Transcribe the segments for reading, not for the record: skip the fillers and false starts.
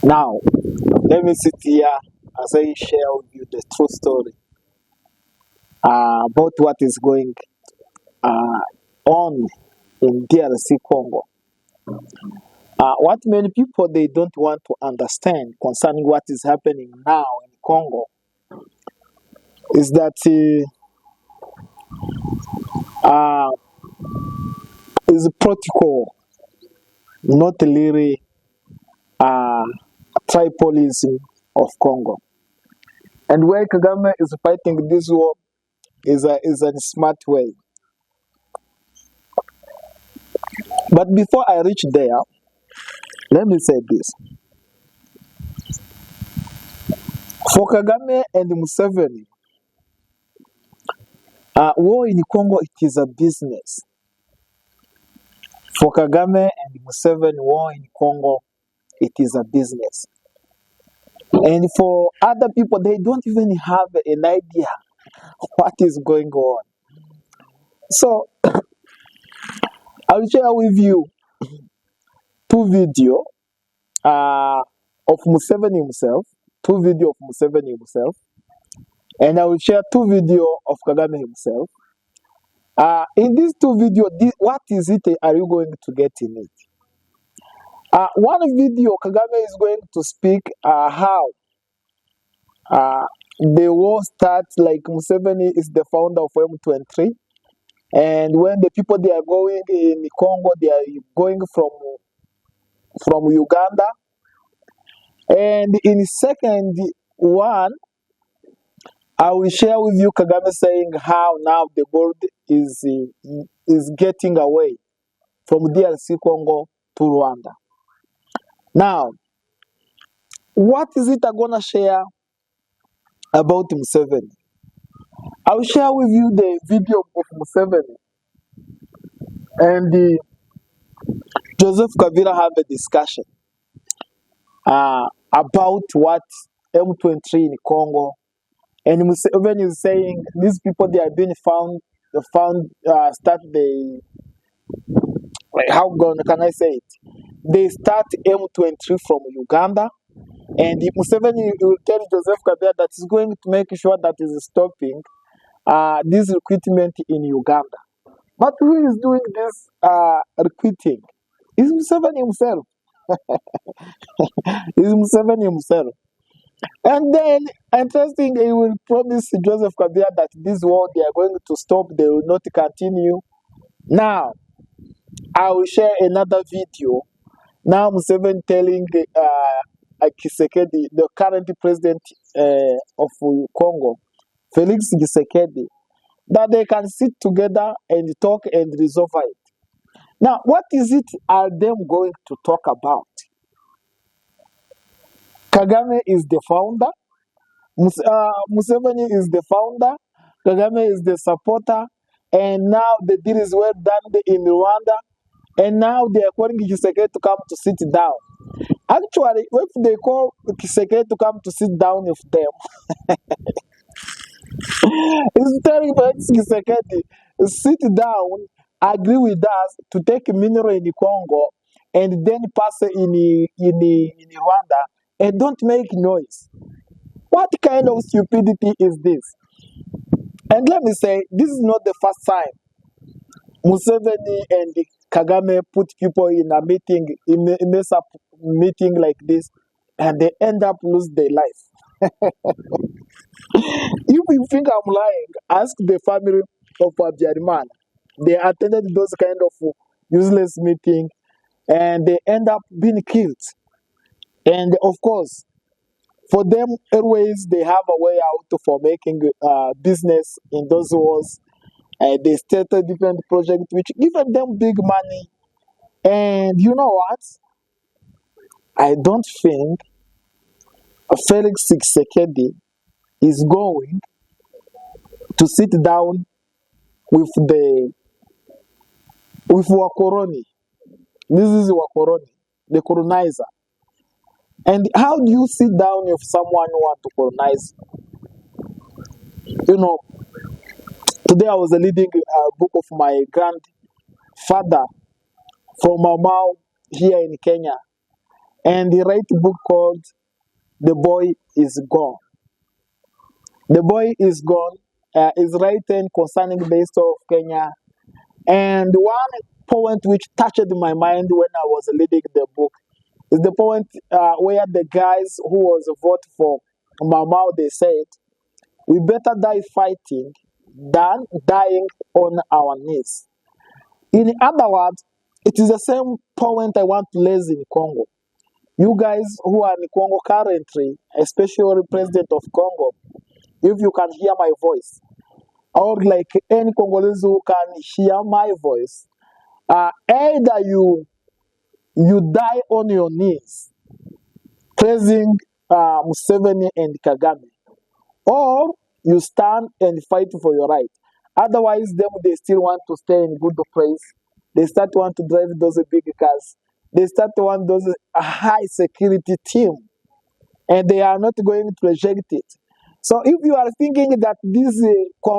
Now, let me sit here as I share with you the true story about what is going uh, on in DRC Congo. What many people they don't want to understand concerning what is happening now in Congo is that is protocol, not really uh, tribalism of Congo. And where Kagame is fighting this war is a smart way. But before I reach there, let me say this. For Kagame and Museveni, war in Congo, it is a business. For Kagame and Museveni, war in Congo, it is a business. And for other people, they don't even have an idea what is going on. So, I'll share with you two videos of Museveni himself, and I will share two videos of Kagame himself. In these two videos, what is it are you going to get in it? One video, Kagame is going to speak how the war starts, like Museveni is the founder of M23, and when the people they are going in Congo, they are going from Uganda. And in second one, I will share with you Kagame saying how now the world is getting away from DRC Congo to Rwanda. Now, what is it I'm gonna share about Museveni? I will share with you the video of Museveni and Joseph Kabila have a discussion about what M23 in Congo, and Museveni is saying these people they are being start the like how can I say it? They start M23 from Uganda, and Museveni will tell Joseph Kabila that he's going to make sure that he's stopping this recruitment in Uganda. But who is doing this recruiting? Is Museveni himself. Is Museveni himself. And then, interesting, he will promise Joseph Kabila that this war they are going to stop, they will not continue. Now, I will share another video. Now, Museveni telling Tshisekedi, the current president of Congo, Felix Tshisekedi, that they can sit together and talk and resolve it. Now, what is it are them going to talk about? Kagame is the founder. Museveni is the founder. Kagame is the supporter. And now the deal is well done in Rwanda. And now they are calling Tshisekedi to come to sit down. Actually, if they call Tshisekedi to come to sit down with them, it's telling Tshisekedi, sit down, agree with us to take mineral in Congo and then pass it in Rwanda and don't make noise. What kind of stupidity is this? And let me say, this is not the first time Museveni and Kagame put people in a meeting, in a mess up meeting like this, and they end up losing their life. If you think I'm lying, ask the family of Abdiariman. They attended those kind of useless meeting, and they end up being killed. And of course, for them, always they have a way out for making business in those wars. They started different projects which given them big money. And you know what? I don't think Felix Tshisekedi is going to sit down with Wakoroni. This is Wakoroni, the colonizer. And how do you sit down with someone who wants to colonize? You know, today I was reading a book of my grandfather from Mau here in Kenya. and he wrote a book called The Boy Is Gone. The Boy Is Gone is written concerning the history of Kenya. And one point which touched my mind when I was reading the book is the point where the guys who was vote for Mamau, they said, we better die fighting than dying on our knees. In other words, it is the same point I want to raise in Congo. You guys who are in Congo currently, especially the president of Congo, if you can hear my voice, or like any Congolese who can hear my voice, either you die on your knees praising Museveni and Kagame, or you stand and fight for your right. Otherwise, they still want to stay in good place. They start to want to drive those big cars. They start to want those high security team, and they are not going to reject it. So if you are thinking that this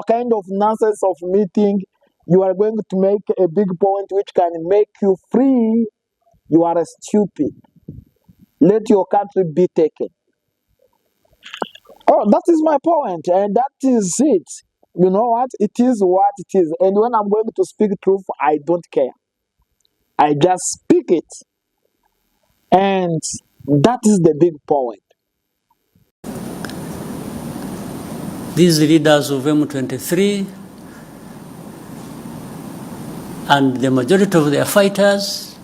kind of nonsense of meeting, you are going to make a big point which can make you free, you are stupid. Let your country be taken. Oh, that is my point, and that is it. You know what? It is what it is. And when I'm going to speak truth, I don't care. I just speak it. And that is the big point. These leaders of M23 and the majority of their fighters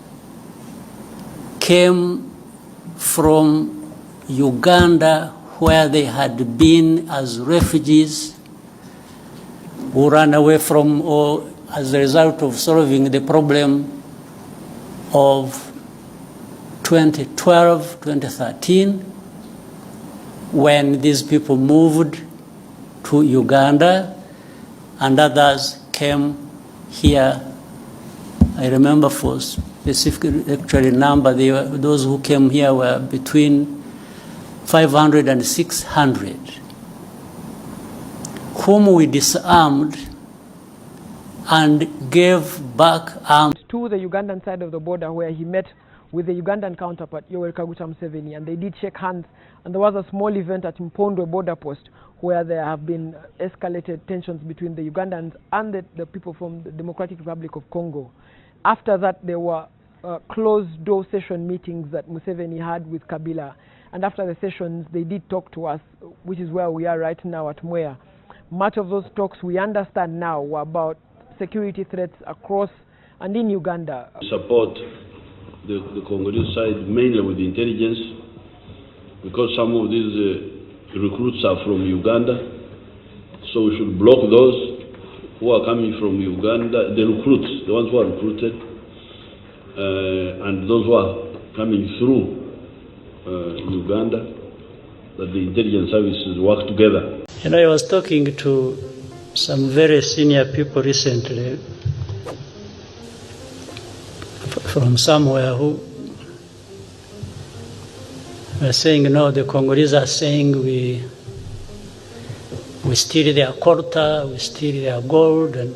came from Uganda, where they had been as refugees who ran away from, or as a result of solving the problem of 2012, 2013, when these people moved to Uganda and others came here. I remember for specific actually number, those who came here were between 500 and 600, whom we disarmed and gave back arms to the Ugandan side of the border, where he met with the Ugandan counterpart, Yoweri Kaguta Museveni, and they did shake hands. And there was a small event at Mpondwe border post where there have been escalated tensions between the Ugandans and the people from the Democratic Republic of Congo. After that, there were closed-door session meetings that Museveni had with Kabila. And after the sessions, they did talk to us, which is where we are right now at Mwea. Much of those talks we understand now were about security threats across and in Uganda. Support the Congolese side mainly with intelligence, because some of these recruits are from Uganda, so we should block those who are coming from Uganda, the recruits, the ones who are recruited, and those who are coming through Uganda, that the intelligence services work together. And I was talking to some very senior people recently from somewhere who were saying, no, the Congolese are saying we steal their quota, we steal their gold, and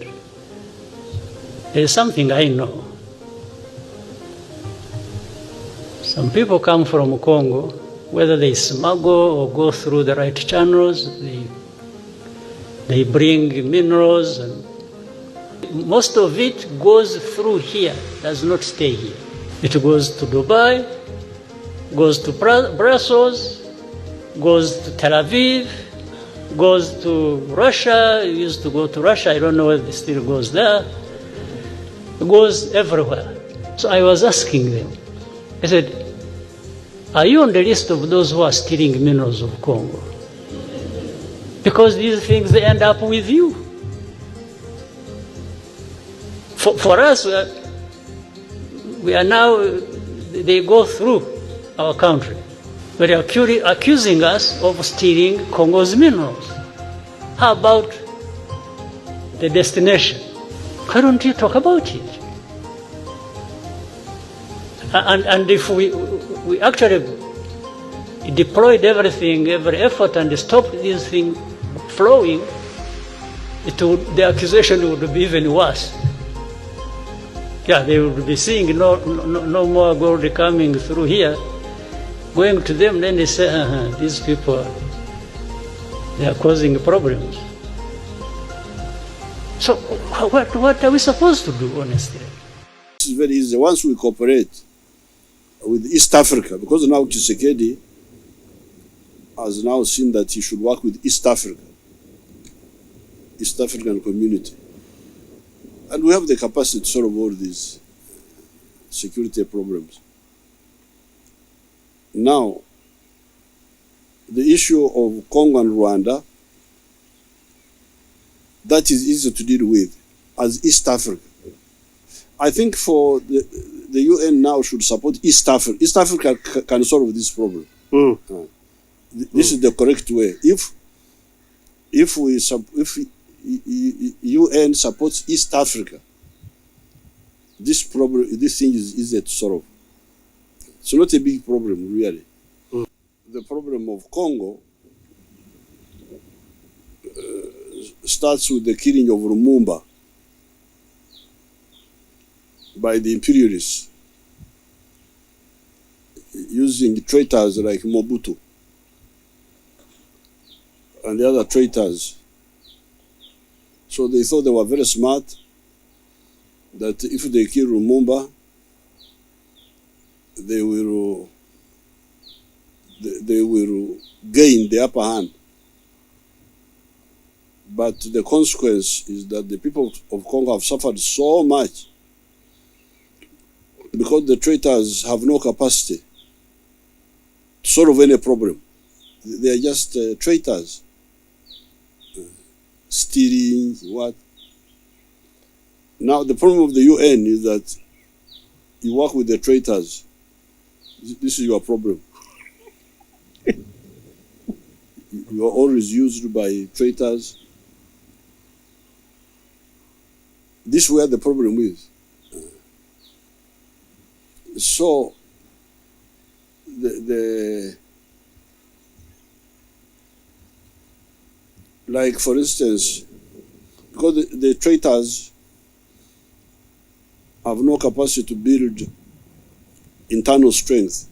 there is something I know. Some people come from Congo, whether they smuggle or go through the right channels, they bring minerals, and most of it goes through here, does not stay here. It goes to Dubai, goes to Brussels, goes to Tel Aviv, goes to Russia. It used to go to Russia, I don't know whether it still goes there. It goes everywhere. So I was asking them, I said, are you on the list of those who are stealing minerals of Congo? Because these things, they end up with you. For us, we are now, they go through our country. But they are accusing us of stealing Congo's minerals. How about the destination? Why don't you talk about it? And if we actually deployed everything, every effort, and stopped this thing flowing, the accusation would be even worse. Yeah, they would be seeing no more gold coming through here, going to them, then they say, these people, they are causing problems. So what are we supposed to do, honestly? It's very easy. Once we cooperate with East Africa, because now Tshisekedi has now seen that he should work with East Africa, East African community. And we have the capacity to solve all these security problems. Now, the issue of Congo and Rwanda, that is easy to deal with as East Africa. I think for the UN now should support East Africa. East Africa can solve this problem. This is the correct way. If UN supports East Africa, this thing is easy to solve. It's not a big problem, really. The problem of Congo starts with the killing of Lumumba by the imperialists, using traitors like Mobutu and the other traitors. So they thought they were very smart, that if they kill Lumumba, they will gain the upper hand. But the consequence is that the people of Congo have suffered so much because the traitors have no capacity to solve any problem. They are just traitors, stealing, what. Now the problem of the UN is that you work with the traitors. This is your problem. You are always used by traitors. This is where the problem is. So, like for instance, because the traitors have no capacity to build internal strength,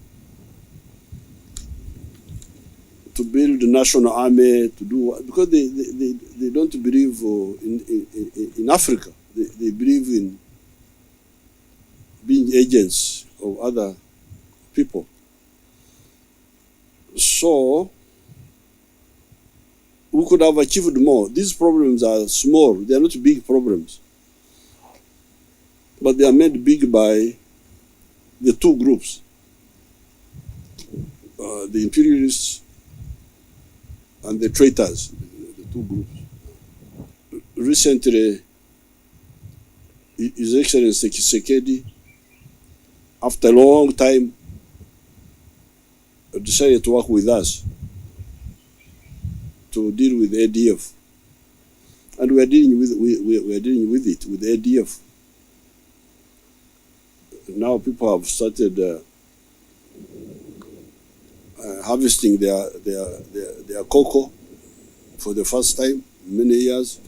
to build a national army, to do what, because they don't believe in Africa. They believe in being agents of other people. So we could have achieved more. These problems are small. They are not big problems. But they are made big by the two groups, the imperialists and the traitors, the two groups. Recently, His Excellency Tshisekedi, after a long time, decided to work with us to deal with ADF, and we are dealing with it with ADF. Now people have started harvesting their cocoa for the first time in many years.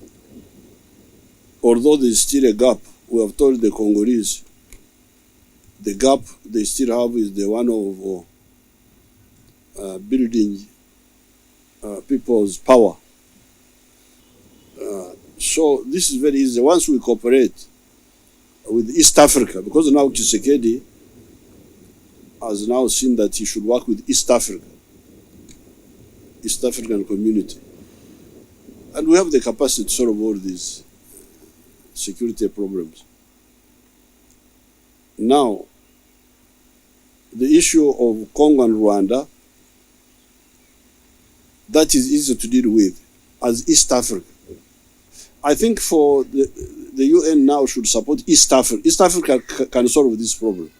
Although there is still a gap, we have told the Congolese the gap they still have is the one of building people's power. So this is very easy. Once we cooperate with East Africa, because now Tshisekedi has now seen that he should work with East Africa, East African community. And we have the capacity to solve all these security problems. Now, the issue of Congo and Rwanda, that is easy to deal with as East Africa. I think for the UN now should support East Africa. East Africa can solve this problem.